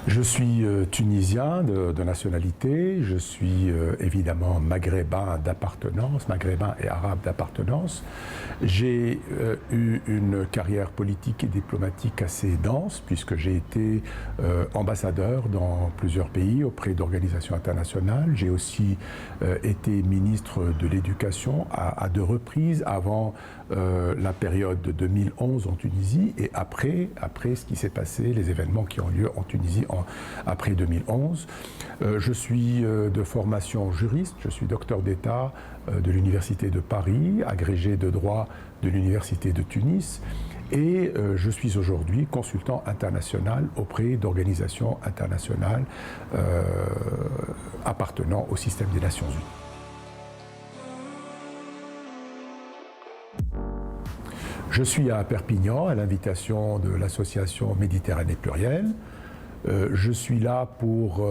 Je suis tunisien de nationalité, je suis évidemment maghrébin d'appartenance, maghrébin et arabe d'appartenance. J'ai eu une carrière politique et diplomatique assez dense puisque j'ai été ambassadeur dans plusieurs pays auprès d'organisations internationales. J'ai aussi été ministre de l'Éducation à deux reprises avant la période de 2011 en Tunisie et après ce qui s'est passé, les événements qui ont lieu en Tunisie après 2011. Je suis de formation juriste, je suis docteur d'État de l'Université de Paris, agrégé de droit de l'Université de Tunis et je suis aujourd'hui consultant international auprès d'organisations internationales appartenant au système des Nations Unies. Je suis à Perpignan à l'invitation de l'association Méditerranée Plurielle. Je suis là pour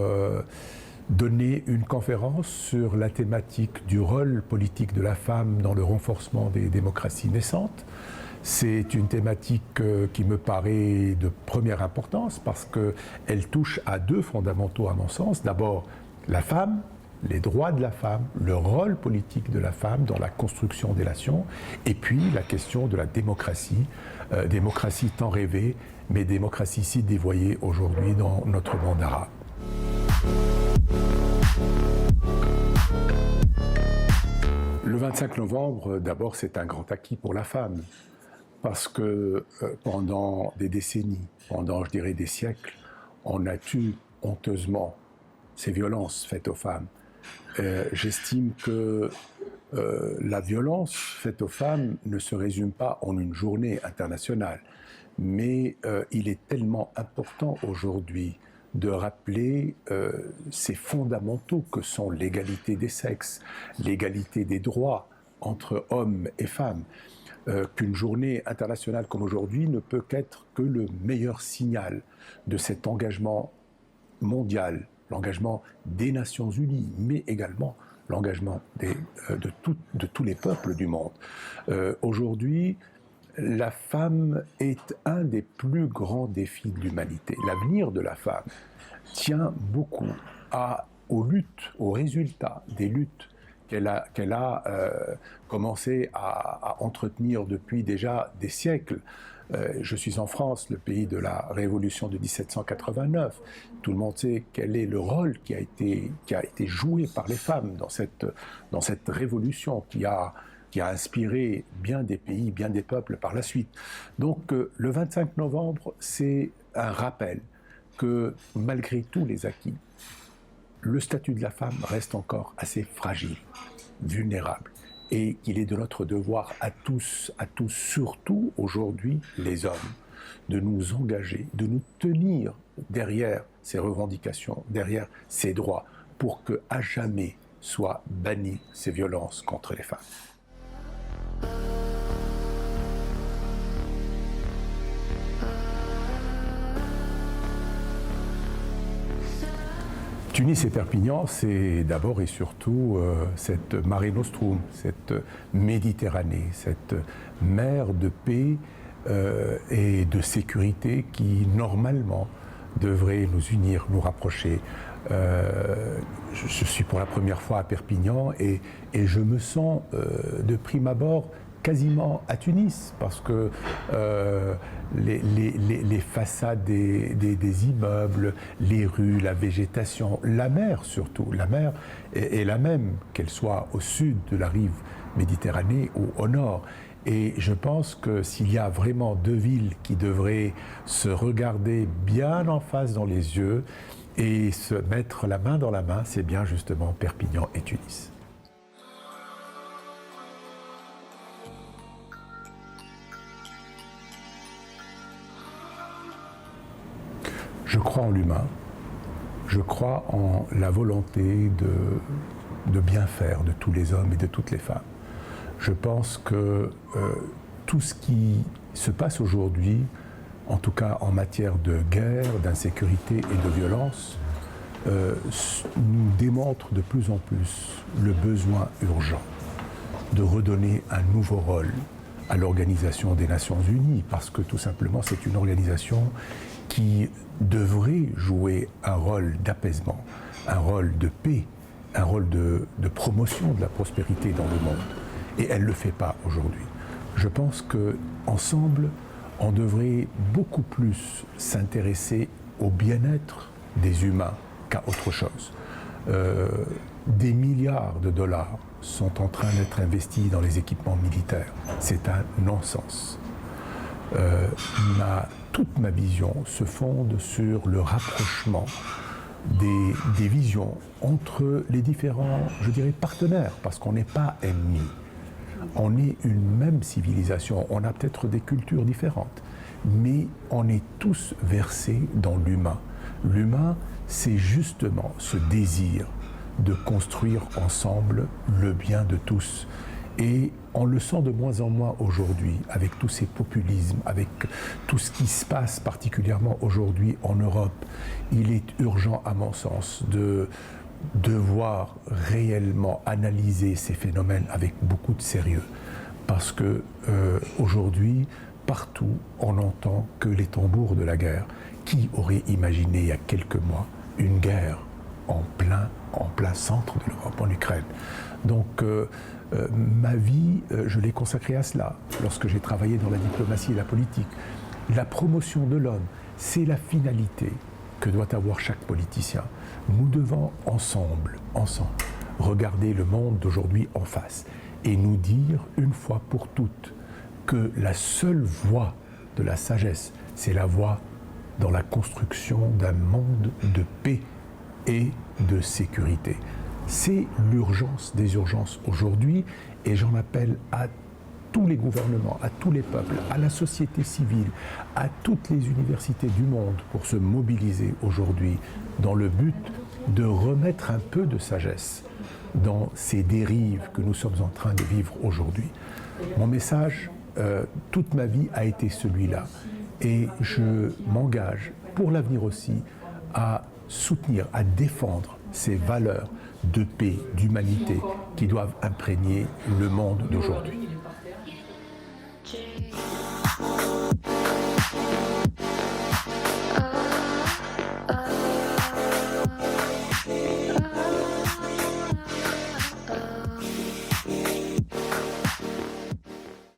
donner une conférence sur la thématique du rôle politique de la femme dans le renforcement des démocraties naissantes. C'est une thématique qui me paraît de première importance parce qu'elle touche à deux fondamentaux à mon sens. D'abord, la femme, les droits de la femme, le rôle politique de la femme dans la construction des nations, et puis la question de la démocratie, démocratie tant rêvée, mais démocratie si dévoyée aujourd'hui dans notre monde arabe. Le 25 novembre, d'abord, c'est un grand acquis pour la femme, parce que pendant des décennies, pendant, je dirais, des siècles, on a tué honteusement ces violences faites aux femmes. J'estime que la violence faite aux femmes ne se résume pas en une journée internationale, mais il est tellement important aujourd'hui de rappeler ces fondamentaux que sont l'égalité des sexes, l'égalité des droits entre hommes et femmes, qu'une journée internationale comme aujourd'hui ne peut qu'être que le meilleur signal de cet engagement mondial, l'engagement des Nations Unies, mais également l'engagement de tous les peuples du monde. Aujourd'hui, la femme est un des plus grands défis de l'humanité. L'avenir de la femme tient beaucoup aux luttes, aux résultats des luttes qu'elle a commencé à entretenir depuis déjà des siècles. Je suis en France, le pays de la Révolution de 1789. Tout le monde sait quel est le rôle qui a été joué par les femmes dans cette révolution qui a inspiré bien des pays, bien des peuples par la suite. Donc le 25 novembre, c'est un rappel que malgré tous les acquis, le statut de la femme reste encore assez fragile, vulnérable. Et qu'il est de notre devoir à tous, surtout aujourd'hui les hommes, de nous engager, de nous tenir derrière ces revendications, derrière ces droits, pour que à jamais soient bannies ces violences contre les femmes. Tunis et Perpignan, c'est d'abord et surtout cette Mare Nostrum, cette Méditerranée, cette mer de paix et de sécurité qui, normalement, devrait nous unir, nous rapprocher. Je suis pour la première fois à Perpignan et je me sens, de prime abord, quasiment à Tunis, parce que les façades des immeubles, les rues, la végétation, la mer surtout, la mer est la même, qu'elle soit au sud de la rive Méditerranée ou au nord. Et je pense que s'il y a vraiment deux villes qui devraient se regarder bien en face dans les yeux et se mettre la main dans la main, c'est bien justement Perpignan et Tunis. Je crois en l'humain, je crois en la volonté de bien faire de tous les hommes et de toutes les femmes. Je pense que tout ce qui se passe aujourd'hui, en tout cas en matière de guerre, d'insécurité et de violence, nous démontre de plus en plus le besoin urgent de redonner un nouveau rôle à l'Organisation des Nations Unies, parce que tout simplement c'est une organisation qui devrait jouer un rôle d'apaisement, un rôle de paix, un rôle de promotion de la prospérité dans le monde. Et elle ne le fait pas aujourd'hui. Je pense qu'ensemble, on devrait beaucoup plus s'intéresser au bien-être des humains qu'à autre chose. Des milliards de dollars sont en train d'être investis dans les équipements militaires. C'est un non-sens. Toute ma vision se fonde sur le rapprochement des visions entre les différents, je dirais, partenaires, parce qu'on n'est pas ennemis. On est une même civilisation, on a peut-être des cultures différentes, mais on est tous versés dans l'humain. L'humain, c'est justement ce désir de construire ensemble le bien de tous. Et on le sent de moins en moins aujourd'hui, avec tous ces populismes, avec tout ce qui se passe particulièrement aujourd'hui en Europe. Il est urgent, à mon sens, de devoir réellement analyser ces phénomènes avec beaucoup de sérieux. Parce que aujourd'hui, partout, on n'entend que les tambours de la guerre. Qui aurait imaginé il y a quelques mois une guerre en plein centre de l'Europe, en Ukraine? Donc ma vie, je l'ai consacrée à cela, lorsque j'ai travaillé dans la diplomatie et la politique. La promotion de l'homme, c'est la finalité que doit avoir chaque politicien. Nous devons ensemble, regarder le monde d'aujourd'hui en face et nous dire une fois pour toutes que la seule voie de la sagesse, c'est la voie dans la construction d'un monde de paix et de sécurité. C'est l'urgence des urgences aujourd'hui, et j'en appelle à tous les gouvernements, à tous les peuples, à la société civile, à toutes les universités du monde pour se mobiliser aujourd'hui dans le but de remettre un peu de sagesse dans ces dérives que nous sommes en train de vivre aujourd'hui. Mon message, toute ma vie, a été celui-là. Et je m'engage, pour l'avenir aussi, à soutenir, à défendre ces valeurs de paix, d'humanité qui doivent imprégner le monde d'aujourd'hui.